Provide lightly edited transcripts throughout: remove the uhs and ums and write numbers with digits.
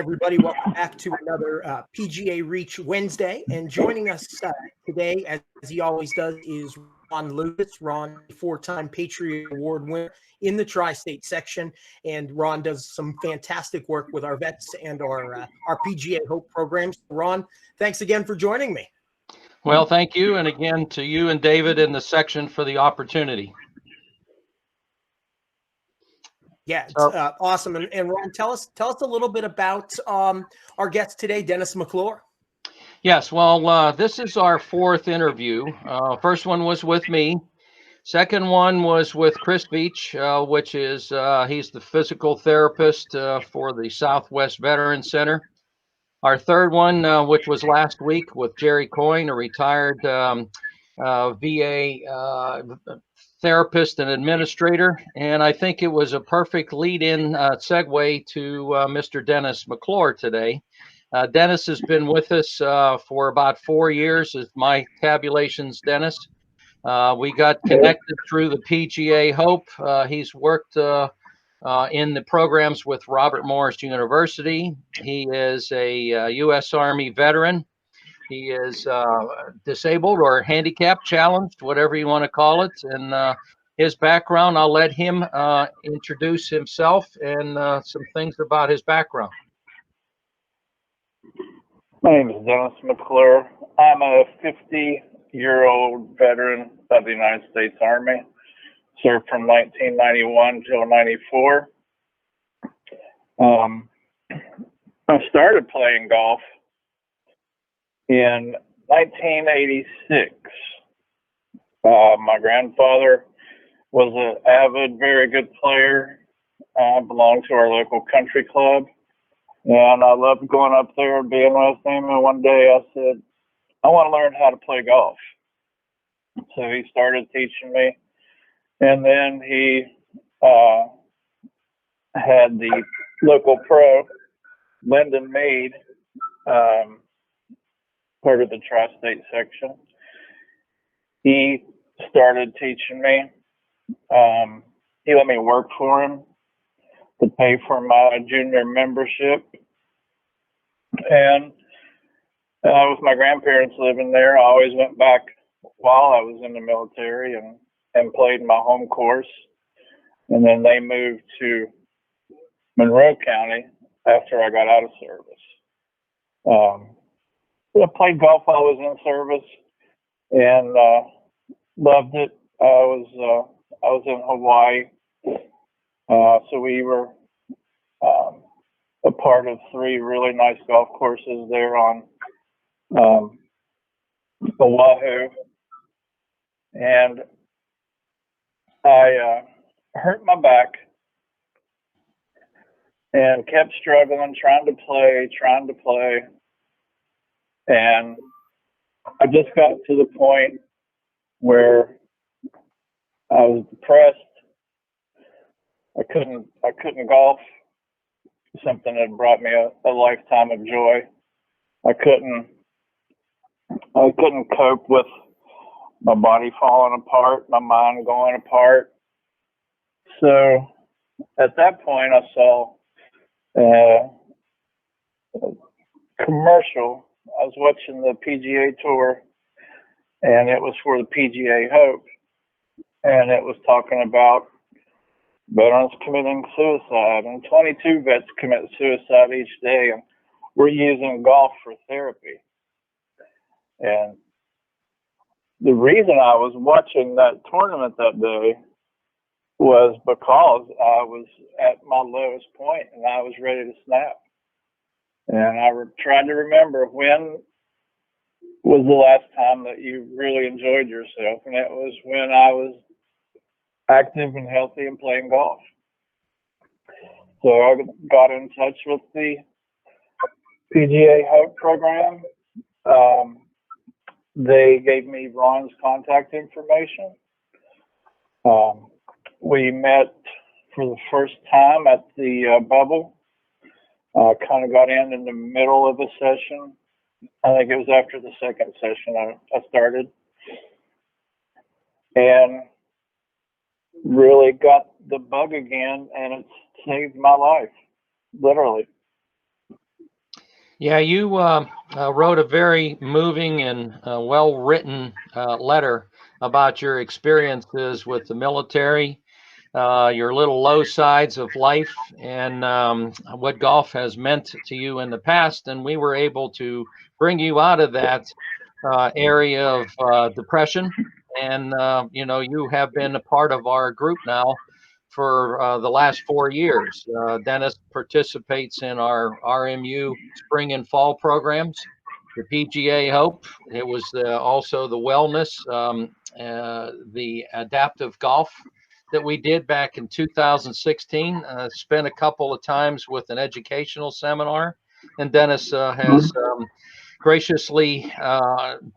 everybody. Welcome back to another PGA Reach Wednesday. And joining us today, as he always does, is Ron Lucas. Ron, four-time Patriot Award winner in the Tri-State section. And Ron does some fantastic work with our vets and our PGA Hope programs. Ron, thanks again for joining me. Well, thank you. And again, to you and David in the section for the opportunity. Yeah, it's awesome. And Ron, tell us a little bit about our guest today, Dennis McClure. Yes, well, this is our fourth interview. First one was with me. Second one was with Chris Beach, which is he's the physical therapist for the Southwest Veterans Center. Our third one, which was last week, with Jerry Coyne, a retired VA therapist and administrator. And I think it was a perfect lead-in segue to Mr. Dennis McClure today. Dennis has been with us for about 4 years, is my tabulations, Dennis. We got connected through the PGA Hope. He's worked in the programs with Robert Morris University. He is a U.S. Army veteran. He is disabled or handicapped, challenged, whatever you want to call it. And his background, I'll let him introduce himself and some things about his background. My name is Dennis McClure. I'm a 50-year-old veteran of the United States Army. Served from 1991 till 94. I started playing golf in 1986. My grandfather was an avid, very good player. Belonged to our local country club. And I loved going up there and being with him. And one day I said, I want to learn how to play golf. So he started teaching me. And then he had the local pro, Lyndon Meade, part of the Tri-State section. He started teaching me. He let me work for him to pay for my junior membership. And with my grandparents living there, I always went back while I was in the military and played my home course. And then they moved to Monroe County after I got out of service. I played golf while I was in service and loved it. I was in Hawaii. So we were a part of 3 really nice golf courses there on Oahu. And I hurt my back and kept struggling, trying to play. And I just got to the point where I was depressed. I couldn't golf, something that brought me a lifetime of joy. I couldn't cope with my body falling apart, my mind going apart. So at that point, I saw a commercial. I was watching the PGA Tour, and it was for the PGA Hope, and it was talking about veterans committing suicide, and 22 vets commit suicide each day, and we're using golf for therapy. And the reason I was watching that tournament that day was because I was at my lowest point and I was ready to snap. And I tried to remember when was the last time that you really enjoyed yourself, and it was when I was active and healthy and playing golf. So I got in touch with the PGA Hope program. They gave me Ron's contact information. We met for the first time at the bubble. Kind of got in the middle of a session. I think it was after the second session I started. And really got the bug again, and it's saved my life, literally. Yeah, you wrote a very moving and well-written letter about your experiences with the military, your little low sides of life, and what golf has meant to you in the past. And we were able to bring you out of that area of depression. And, you have been a part of our group now for the last 4 years. Dennis participates in our RMU spring and fall programs, the PGA Hope. It was also the wellness, the adaptive golf that we did back in 2016. Spent a couple of times with an educational seminar, and Dennis has graciously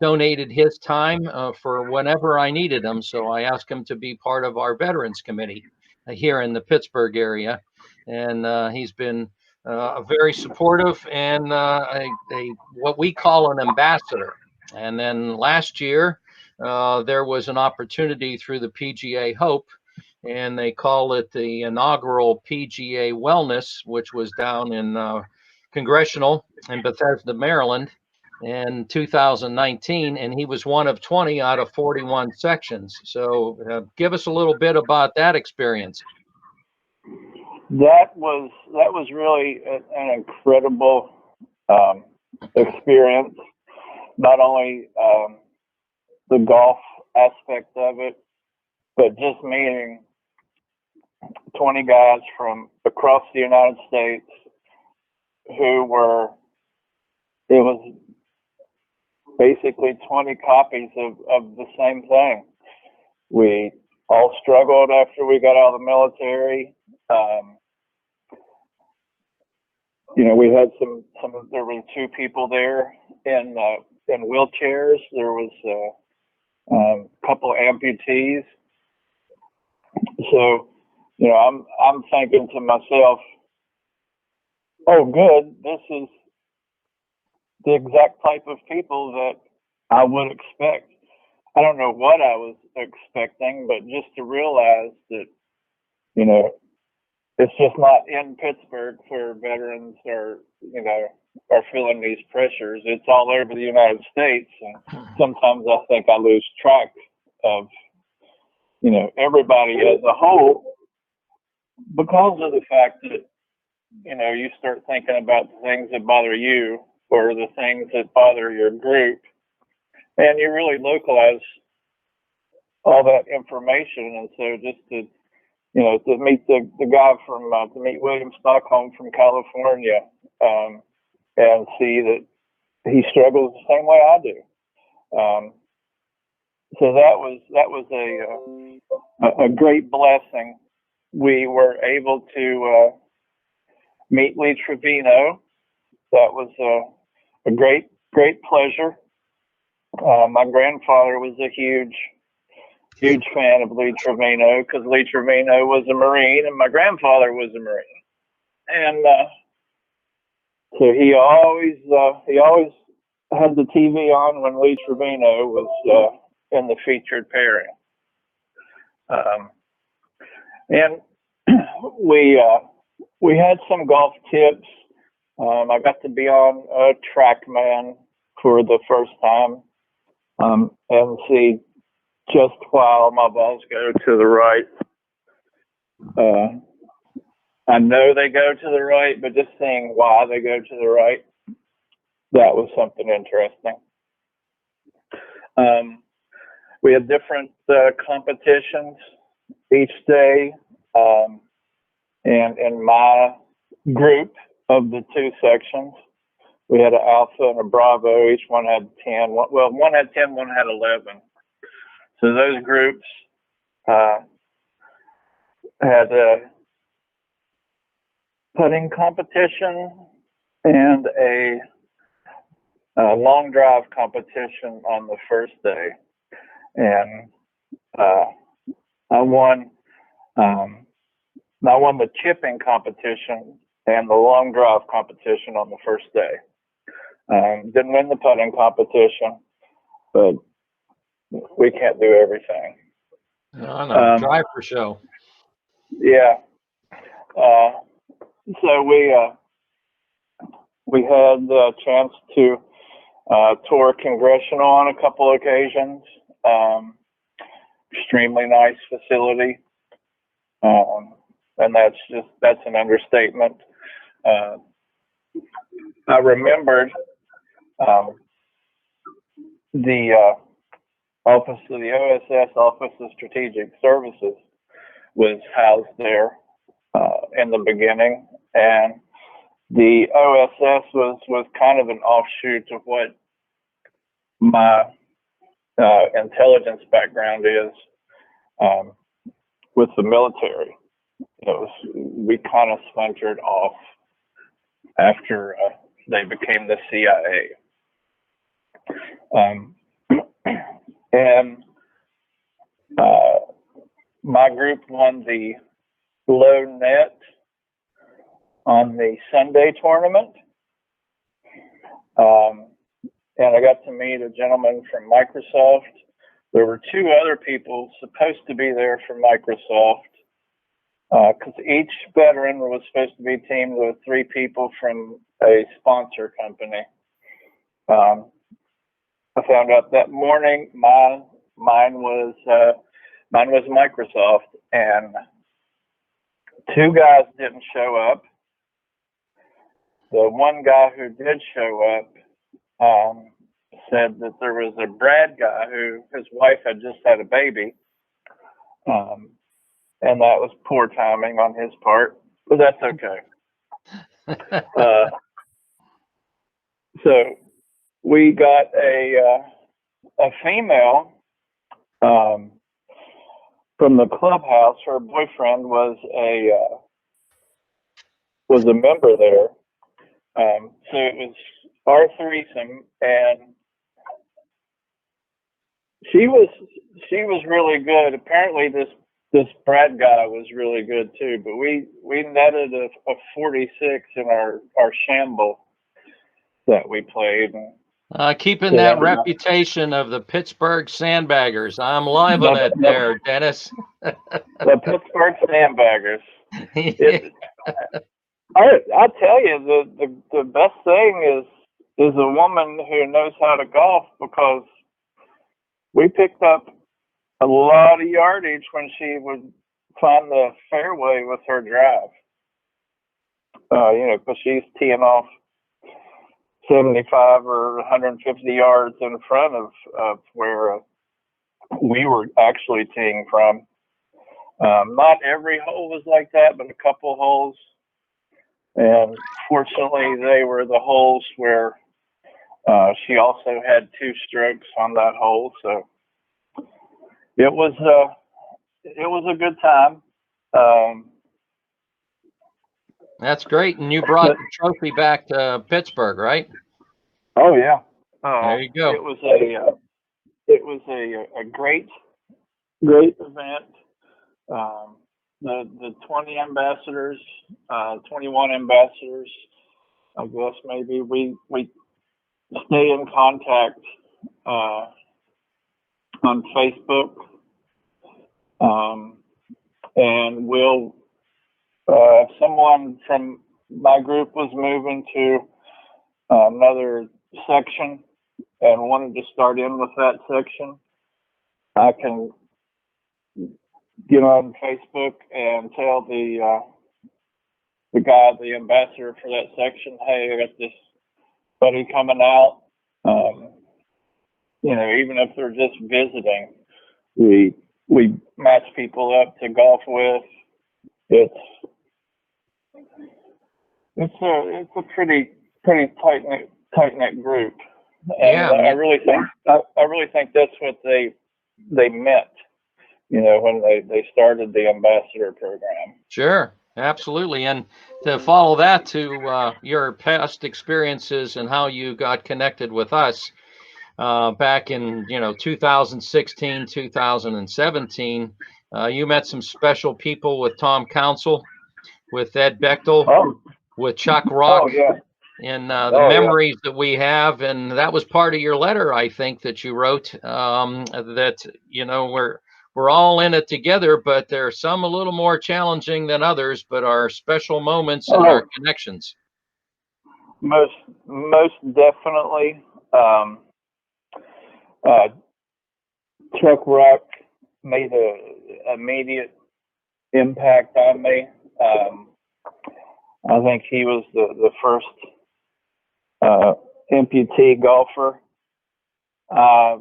donated his time for whenever I needed him. So I asked him to be part of our Veterans Committee here in the Pittsburgh area, and he's been very supportive and what we call an ambassador. And then last year, there was an opportunity through the PGA Hope, and they call it the inaugural PGA Wellness, which was down in Congressional in Bethesda, Maryland, in 2019, and he was one of 20 out of 41 sections. So give us a little bit about that experience. That was really an incredible experience. Not only the golf aspect of it, but just meeting 20 guys from across the United States who were, it was basically 20 copies of the same thing. We all struggled after we got out of the military. We had there were 2 people there in wheelchairs. There was a couple amputees. So, I'm thinking to myself, oh, good, this is the exact type of people that I would expect. I don't know what I was expecting, but just to realize that, it's just not in Pittsburgh where veterans are feeling these pressures. It's all over the United States. And sometimes I think I lose track of, everybody as a whole because of the fact that, you start thinking about the things that bother you or the things that bother your group, and you really localize all that information. And so just to meet the guy to meet William Stockholm from California, and see that he struggles the same way I do. So that was a great blessing. We were able to meet Lee Trevino. That was a great pleasure. My grandfather was a huge fan of Lee Trevino because Lee Trevino was a Marine and my grandfather was a Marine. And so he always had the TV on when Lee Trevino was in the featured pairing. And we had some golf tips. I got to be on a TrackMan for the first time, and see just while my balls go to the right. I know they go to the right, but just seeing why they go to the right, that was something interesting. We had different competitions each day, and in my group of the 2 sections, we had an Alpha and a Bravo. Each one had 10. Well, one had 10, one had 11. So those groups had a putting competition and a long drive competition on the first day, and I won the chipping competition and the long drive competition on the first day. Didn't win the putting competition, but we can't do everything. No, drive for show. Yeah. So we had the chance to tour Congressional on a couple occasions. Extremely nice facility. And that's an understatement. I remembered the Office of the OSS, Office of Strategic Services, was housed there in the beginning, and the OSS was kind of an offshoot of what my intelligence background is with the military. We kind of splintered off after they became the CIA. And my group won the low net on the Sunday tournament. And I got to meet a gentleman from Microsoft. There were two other people supposed to be there from Microsoft, because each veteran was supposed to be teamed with 3 people from a sponsor company. I found out that morning mine was Microsoft, and 2 guys didn't show up. The one guy who did show up said that there was a Brad guy who his wife had just had a baby, and that was poor timing on his part, but that's okay. So we got a female from the clubhouse. Her boyfriend was a member there. So it was our threesome, and she was really good. Apparently this Brad guy was really good too, but we netted a 46 in our shamble that we played. Keeping that reputation of the Pittsburgh Sandbaggers. I'm live on it there, Dennis. The Pittsburgh Sandbaggers. I tell you, the best thing is a woman who knows how to golf, because we picked up a lot of yardage when she would find the fairway with her drive. Because she's teeing off 75 or 150 yards in front of where we were actually teeing from. Not every hole was like that, but a couple holes. And fortunately, they were the holes where she also had 2 strokes on that hole. So it was a good time. That's great. And you brought the trophy back to Pittsburgh, right? Oh yeah. There you go. It was a great event. The 20 ambassadors, 21 ambassadors, I guess maybe we stay in contact on Facebook, and we'll if someone from my group was moving to another section and wanted to start in with that section, I can get on Facebook and tell the guy, the ambassador for that section, hey, I got this buddy coming out. Even if they're just visiting, we match people up to golf with. It's a pretty tight knit group, and Yeah, I really think that's what they meant, when they started the ambassador program. sure. Absolutely. And to follow that to your past experiences and how you got connected with us back in 2016, 2017, you met some special people with Tom Council, with Ed Bechtel, with Chuck Rock. Oh, yeah. And the memories that we have, and that was part of your letter, I think, that you wrote, that we're all in it together, but there are some a little more challenging than others, but our special moments and our connections. most definitely. Chuck Rock made a immediate impact on me. I think he was the first amputee golfer I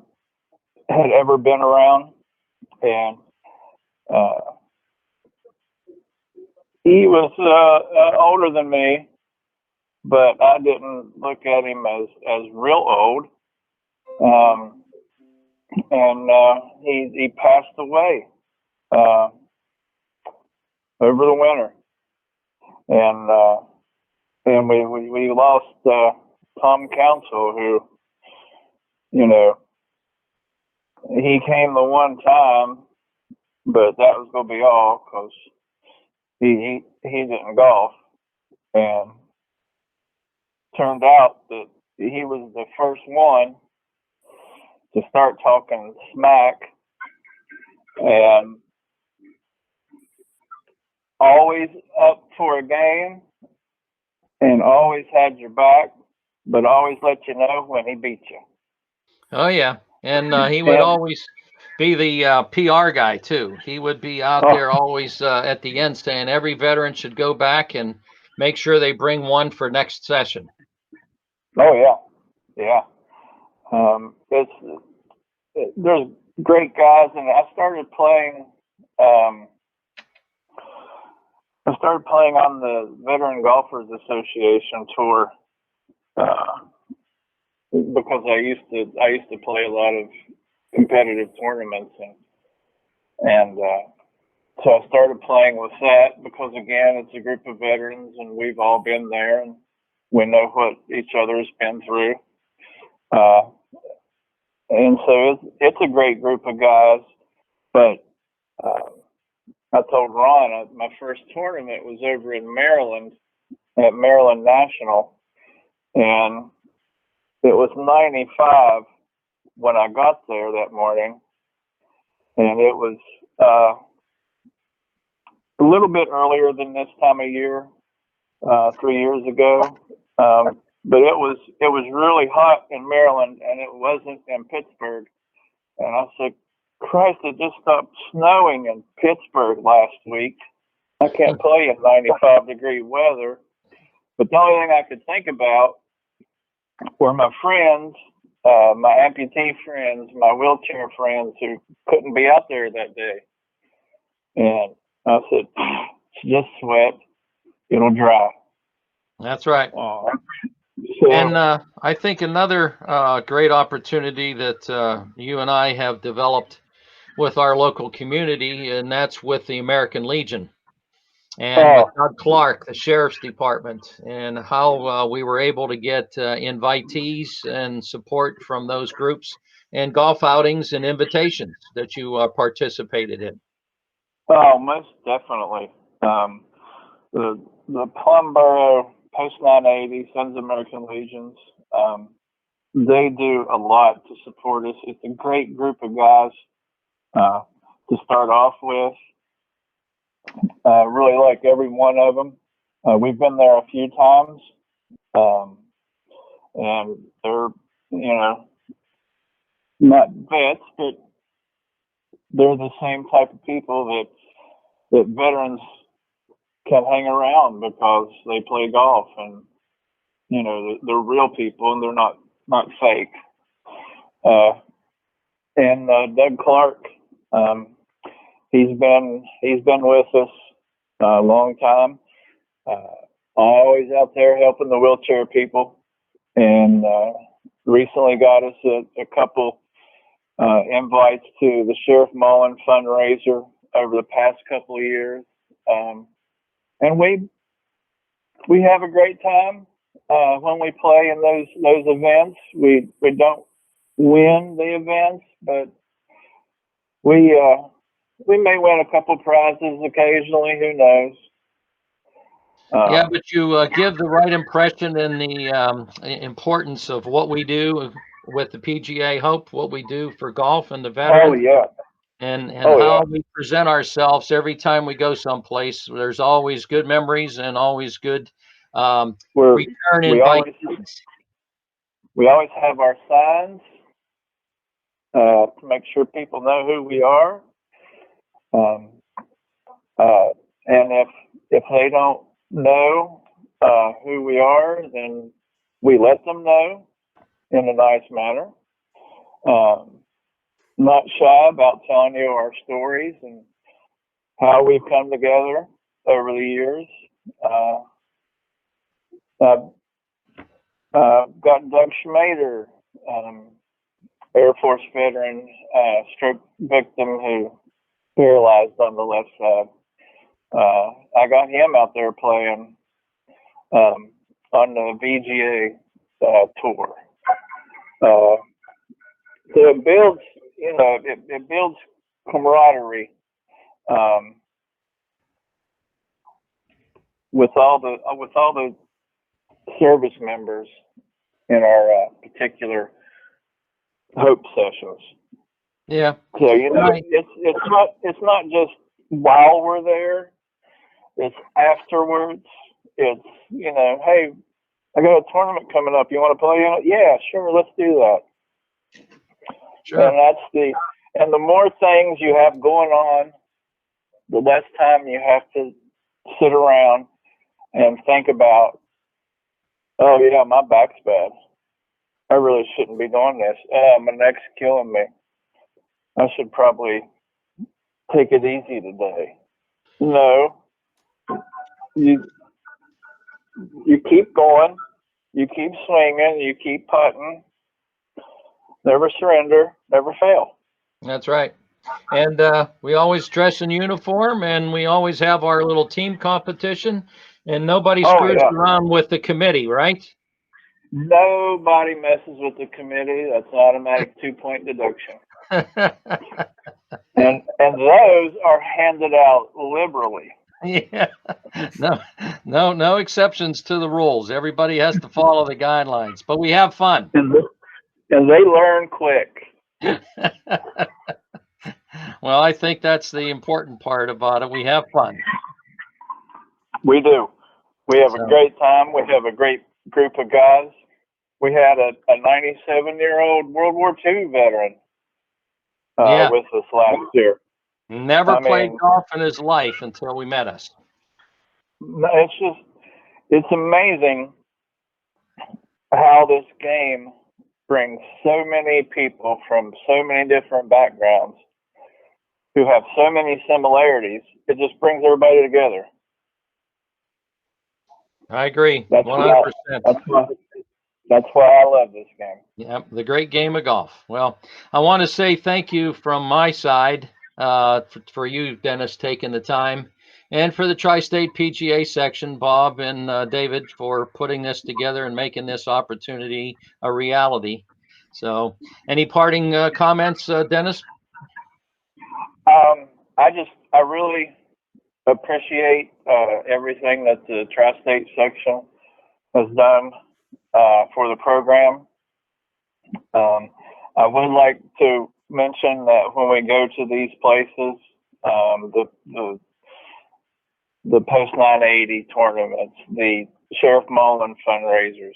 had ever been around, and he was older than me, but I didn't look at him as real old. And he passed away over the winter, and we lost Tom Council, who, you know, he came the one time, but that was gonna be all, because he didn't golf, and turned out that he was the first one to start talking smack, and always up for a game, and always had your back, but always let you know when he beat you. Oh yeah, and he would always be the PR guy too. He would be out there always at the end saying every veteran should go back and make sure they bring one for next session. Oh yeah. There's great guys, and I started playing on the Veteran Golfers Association tour because I used to play a lot of competitive tournaments, and so I started playing with that because, again, it's a group of veterans, and we've all been there, and we know what each other has been through. And so it's a great group of guys. But I told Ron my first tournament was over in Maryland at Maryland National, and it was 95 when I got there that morning, and it was a little bit earlier than this time of year, 3 years ago. But it was really hot in Maryland, and it wasn't in Pittsburgh. And I said, Christ, it just stopped snowing in Pittsburgh last week. I can't play in 95-degree weather. But the only thing I could think about were my friends, my amputee friends, my wheelchair friends who couldn't be out there that day. And I said, just sweat, it'll dry. That's right. And I think another great opportunity that you and I have developed with our local community, and that's with the American Legion and with Doug Clark, the Sheriff's Department, and how we were able to get invitees and support from those groups and golf outings and invitations that you participated in. Oh, most definitely. The Plumboro Post 980 Sons of American Legions, they do a lot to support us. It's a great group of guys to start off with. Really like every one of them. We've been there a few times, and they're, you know, not vets, but they're the same type of people that veterans can hang around because they play golf, and, you know, they're real people and they're not fake. And Doug Clark, he's been with us a long time, always out there helping the wheelchair people, and recently got us a couple invites to the Sheriff Mullen fundraiser over the past couple of years. And we have a great time when we play in those events. We don't win the events, but we may win a couple prizes occasionally. Who knows? Yeah, but you give the right impression and the importance of what we do with the PGA Hope, what we do for golf and the veterans. Oh yeah. And how we present ourselves every time we go someplace. There's always good memories and always good return invitees. We always have our signs to make sure people know who we are. And if they don't know who we are, then we let them know in a nice manner. Not shy about telling you our stories and how we've come together over the years. Got Doug Schmader, Air Force veteran, stroke victim who paralyzed on the left side. I got him out there playing on the PGA tour. So it builds, it builds camaraderie with all the service members in our particular Hope sessions. Yeah. So it's not just while we're there. It's afterwards. It's hey, I got a tournament coming up. You want to play in it? Yeah, sure. Let's do that. Sure. And the more things you have going on, the less time you have to sit around and think about, oh yeah, my back's bad. I really shouldn't be doing this. My neck's killing me. I should probably take it easy today. No. You keep going, you keep swinging, you keep putting, never surrender, never fail. That's right. And we always dress in uniform, and we always have our little team competition, and nobody screws around with the committee, right? Nobody messes with the committee. That's an automatic 2-point deduction. and those are handed out liberally. Yeah, no exceptions to the rules. Everybody has to follow the guidelines, but we have fun. And they learn quick. Well, I think that's the important part about it. We have fun. We do. We have a great time. We have a great group of guys. We had a 97-year-old World War II veteran with us last year. Never played golf in his life until we met us. It's amazing how this game brings so many people from so many different backgrounds who have so many similarities. It just brings everybody together. I agree. 100%. That's why I love this game. Yeah, the great game of golf. Well, I want to say thank you from my side for you, Dennis, taking the time, and for the Tri-State PGA section, Bob and David, for putting this together and making this opportunity a reality. So, any parting comments, Dennis? I really appreciate everything that the Tri-State section has done for the program. I would like to mention that when we go to these places, the post 980 tournaments, the Sheriff Mullen fundraisers,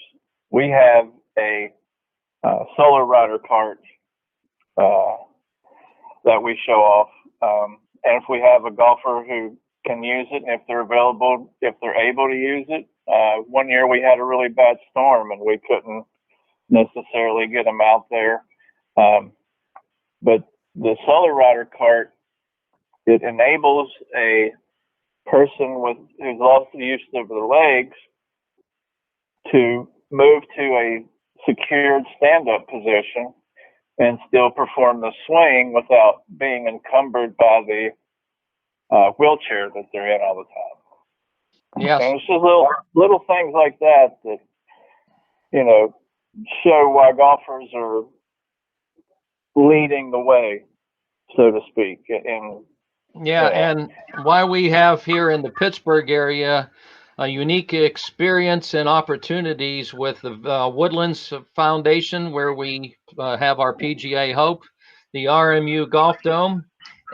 we have a solar rider cart that we show off. And if we have a golfer who can use it, and if they're available, if they're able to use it, one year we had a really bad storm and we couldn't necessarily get them out there. But the solar rider cart, it enables a person who's lost the use of their legs to move to a secured stand-up position and still perform the swing without being encumbered by the wheelchair that they're in all the time. Yes. And it's just little things like that show why golfers are leading the way, so to speak. And why we have here in the Pittsburgh area a unique experience and opportunities with the Woodlands Foundation, where we have our PGA Hope, the RMU Golf Dome,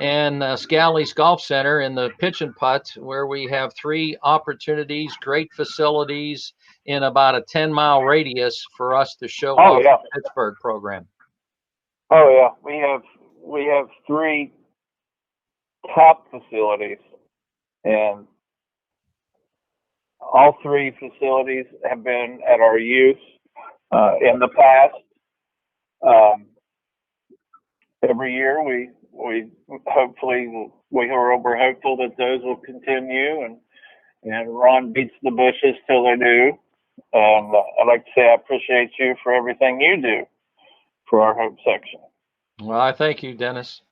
and Scally's Golf Center in the pitch and putt, where we have 3 opportunities, great facilities in about a 10-mile radius for us to show off the Pittsburgh program. Oh yeah, we have 3 top facilities, and all 3 facilities have been at our use in the past. Every year we're hopeful that those will continue, and Ron beats the bushes till they do. And I'd like to say I appreciate you for everything you do for our Hope section. Well, I thank you, Dennis.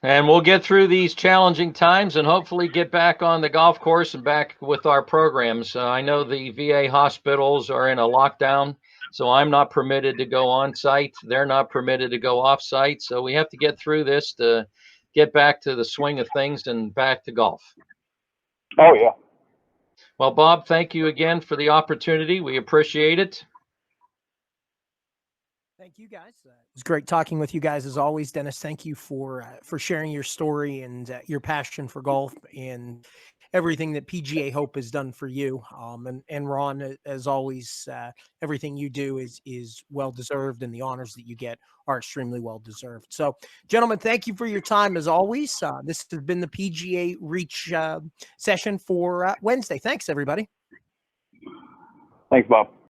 And we'll get through these challenging times and hopefully get back on the golf course and back with our programs. I know the VA hospitals are in a lockdown, so I'm not permitted to go on site. They're not permitted to go off site. So we have to get through this to get back to the swing of things and back to golf. Oh, yeah. Well, Bob, thank you again for the opportunity. We appreciate it. Thank you, guys. It was great talking with you guys as always. Dennis, thank you for sharing your story and your passion for golf and everything that PGA Hope has done for you. And Ron, as always, everything you do is well deserved, and the honors that you get are extremely well deserved. So, gentlemen, thank you for your time as always. This has been the PGA Reach session for Wednesday. Thanks, everybody. Thanks, Bob.